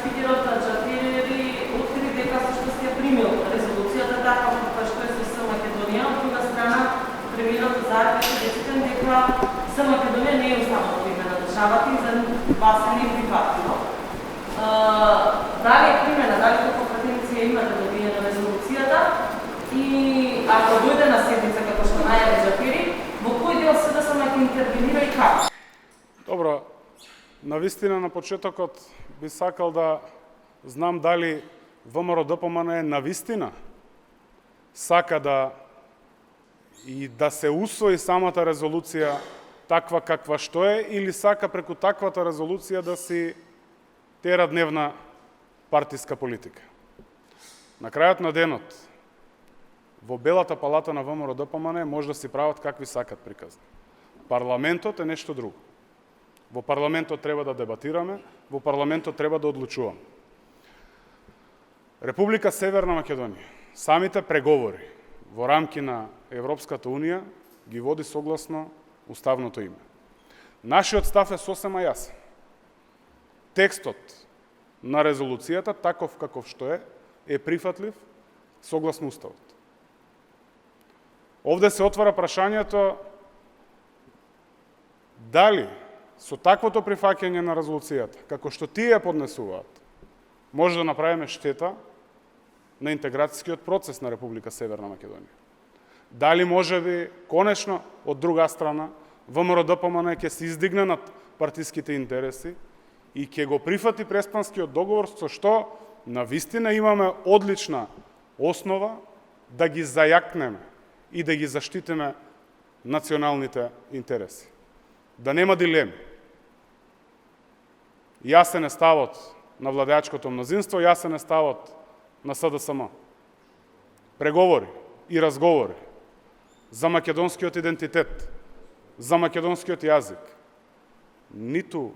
Фидерот Джафери откри дека всушност ја примил резолуцијата така како што е со Македонија, од друга страна премиерот Заев е децитен дека Македонија не е уставното име на државата и за вас е неприфатливо. Дали е примена, дали како претенција имате добијане на резолуцијата и ако дојде на седница како што најави Джафери, во кој дел СДСМ ќе интервенира и како? Добро, навистина на почетокот би сакал да знам дали ВМРО ДПМН е навистина сака да се усвои самата резолуција таква каква што е, или сака преку таквата резолуција да си тера дневна партиска политика. На крајот на денот, во Белата палата на ВМРО ДПМН може да си прават какви сакат приказни. Парламентот е нешто друго. Во парламентот треба да дебатираме, во парламентот треба да одлучуваме. Република Северна Македонија, самите преговори во рамки на Европската Унија ги води согласно уставното име. Нашиот став е сосема јасен. Текстот на резолуцијата, таков каков што е прифатлив согласно уставот. Овде се отвара прашањето дали со таквото прифаќање на резолуцијата, како што тие поднесуваат, може да направиме штета на интеграцијскиот процес на Република Северна Македонија. Дали може би, конечно, од друга страна, ВМРО ДПМН ќе се издигне над партиските интереси и ќе го прифати Преспанскиот договор, со што навистина имаме одлична основа да ги зајакнеме и да ги заштитиме националните интереси. Да нема дилеми. Јасен е ставот на владеачкото мнозинство, јасен е ставот на СДСМ. Преговори и разговори за македонскиот идентитет, за македонскиот јазик, ниту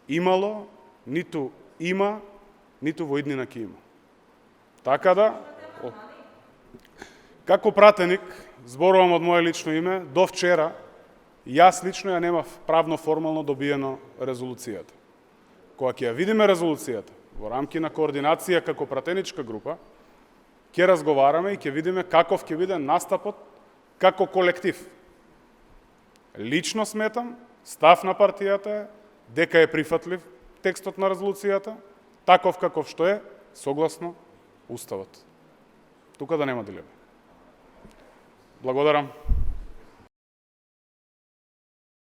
имало, ниту има, ниту во иднина ќе има. Така да, како пратеник, зборувам од моје лично име, до вчера, јас лично ја немав правно формално добиено резолуцијата. Кога ќе ја видиме резолуцијата во рамки на координација како пратеничка група, ќе разговараме и ќе видиме каков ќе биде настапот како колектив. Лично сметам, став на партијата е дека е прифатлив текстот на резолуцијата, таков каков што е, согласно уставот. Тука да нема дилема. Благодарам.